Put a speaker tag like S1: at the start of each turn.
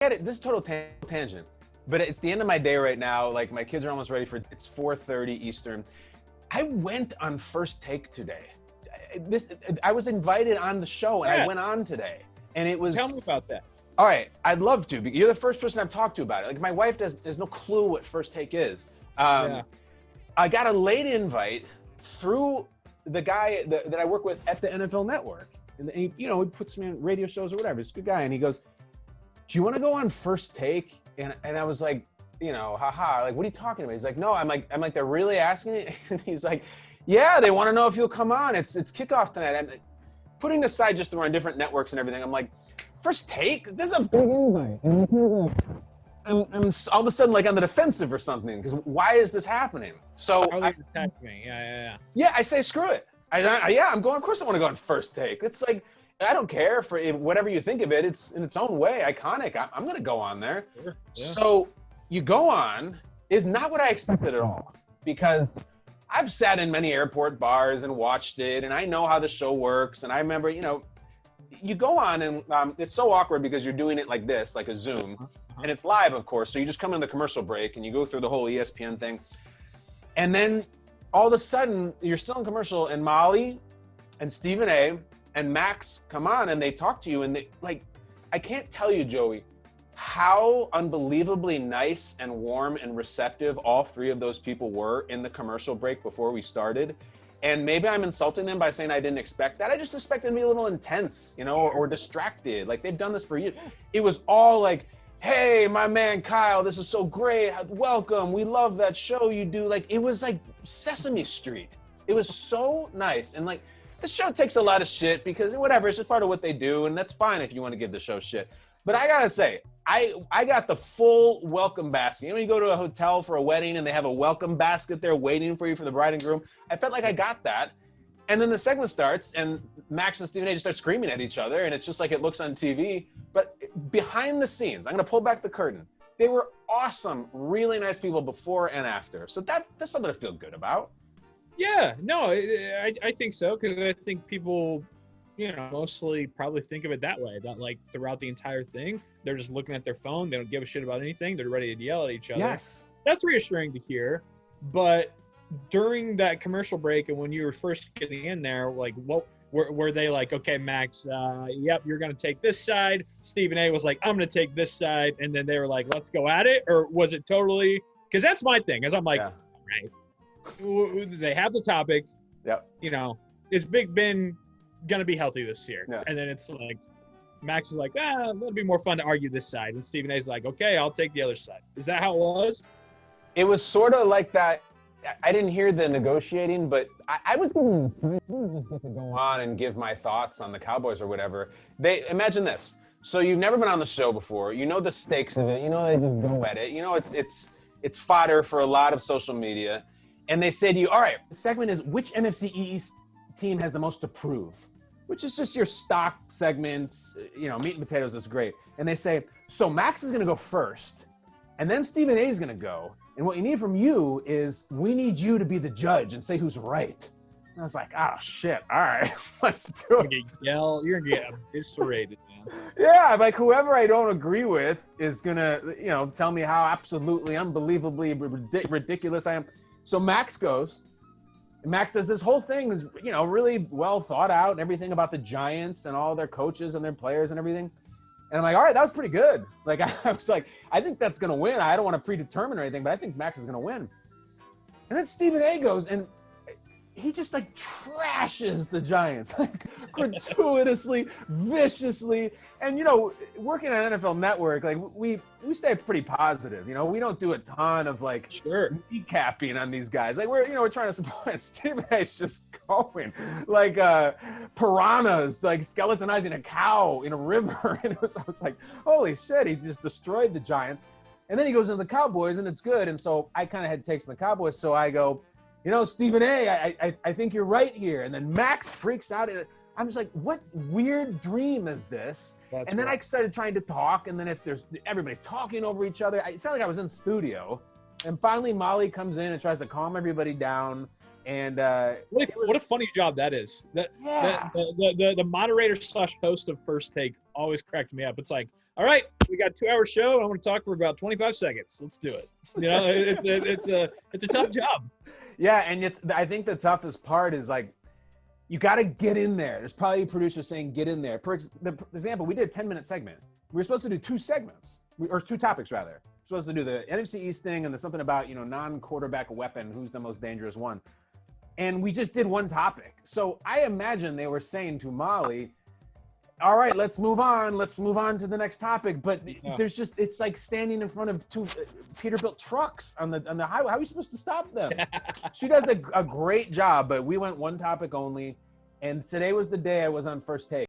S1: get it. This is total tangent, but it's the end of my day right now. Like my kids are almost ready for it's 4:30 Eastern. I went on First Take today. I was invited on the show and I went on today, and it was.
S2: Tell me about that.
S1: All right, I'd love to. You're the first person I've talked to about it. Like my wife there's no clue what First Take is. I got a late invite through the guy that I work with at the NFL Network, and he puts me on radio shows or whatever. He's a good guy, and he goes, "Do you want to go on First Take?" And I was like, haha, like, what are you talking about? He's like, no, I'm like, they're really asking it. And he's like, yeah, they want to know if you'll come on. It's kickoff tonight. I'm putting aside just that we're on different networks and everything. I'm like, First Take? This is a big invite. I'm all of a sudden like on the defensive or something, because why is this happening? So
S2: they attack me.
S1: Yeah, I say screw it. I'm going. Of course, I want to go on First Take. It's like, I don't care for whatever you think of it. It's in its own way iconic. I'm going to go on there.
S2: Sure. Yeah.
S1: So you go on is not what I expected at all, because I've sat in many airport bars and watched it, and I know how the show works. And I remember, you go on and it's so awkward because you're doing it like this, like a Zoom, and it's live, of course. So you just come in the commercial break and you go through the whole ESPN thing. And then all of a sudden you're still in commercial, and Molly and Stephen A. and Max come on and they talk to you, and they like, I can't tell you, Joey, how unbelievably nice and warm and receptive all three of those people were in the commercial break before we started. And maybe I'm insulting them by saying I didn't expect that. I just expected them to be a little intense, or distracted. Like, they've done this for years. It was all like, hey, my man Kyle, this is so great. Welcome. We love that show you do. Like, it was like Sesame Street. It was so nice. And like, the show takes a lot of shit because whatever, it's just part of what they do. And that's fine if you want to give the show shit. But I gotta say, I got the full welcome basket. When you go to a hotel for a wedding and they have a welcome basket there waiting for you for the bride and groom, I felt like I got that. And then the segment starts and Max and Stephen A just start screaming at each other, and it's just like it looks on TV. But behind the scenes, I'm gonna pull back the curtain. They were awesome, really nice people before and after. So that's something to feel good about.
S2: Yeah, no, I think so, because I think people, mostly probably think of it that way, that like throughout the entire thing, they're just looking at their phone. They don't give a shit about anything. They're ready to yell at each other.
S1: Yes.
S2: That's reassuring to hear. But during that commercial break and when you were first getting in there, like, what were they like, okay, Max, yep, you're going to take this side. Stephen A was like, I'm going to take this side. And then they were like, let's go at it. Or was it totally, because that's my thing, is I'm like, all right, they have the topic.
S1: Yep.
S2: Is Big Ben going to be healthy this year?
S1: Yeah.
S2: And then it's like, Max is like, it'll be more fun to argue this side. And Stephen A's like, okay, I'll take the other side. Is that how it was?
S1: It was sort of like that. I didn't hear the negotiating, but I was given just to go on and give my thoughts on the Cowboys or whatever. Imagine this. So you've never been on the show before. You know the stakes of it. They just go at it. It's fodder for a lot of social media. And they say to you, all right, the segment is which NFC East team has the most to prove, which is just your stock segments, meat and potatoes is great. And they say, so Max is going to go first, and then Stephen A is going to go. And what you need from you is we need you to be the judge and say who's right. And I was like, oh, shit. All right, let's do it.
S2: You're going to get eviscerated, man.
S1: Yeah, like whoever I don't agree with is going to, tell me how absolutely unbelievably ridiculous I am. So Max goes. And Max does this whole thing that's, really well thought out and everything about the Giants and all their coaches and their players and everything. And I'm like, all right, that was pretty good. Like, I was like, I think that's going to win. I don't want to predetermine or anything, but I think Max is going to win. And then Stephen A goes and he just like trashes the Giants, like gratuitously, viciously. And, working on NFL Network, like we stay pretty positive. We don't do a ton of like recapping on these guys. Like we're trying to support. Stephen A's just going like piranhas, like skeletonizing a cow in a river. And I was like, holy shit, he just destroyed the Giants. And then he goes into the Cowboys and it's good. And so I kind of had takes on the Cowboys. So I go, Stephen A, I think you're right here. And then Max freaks out. I'm just like, what weird dream is this? And then I started trying to talk. And then everybody's talking over each other. It sounded like I was in studio. And finally, Molly comes in and tries to calm everybody down. And
S2: what a funny job that is. The moderator / host of First Take always cracked me up. It's like, all right, we got a 2-hour show. I want to talk for about 25 seconds. Let's do it. You know, it's a tough job.
S1: Yeah, and I think the toughest part is like, you got to get in there. There's probably a producer saying, get in there. For example, we did a 10-minute segment. We were supposed to do 2 segments, or 2 topics rather. We're supposed to do the NFC East thing and then something about, non-quarterback weapon, who's the most dangerous one. And we just did 1 topic. So I imagine they were saying to Molly, all right, let's move on. Let's move on to the next topic. But there's just, it's like standing in front of 2 Peterbilt trucks on the highway. How are you supposed to stop them? She does a great job, but we went 1 topic only. And today was the day I was on First Take.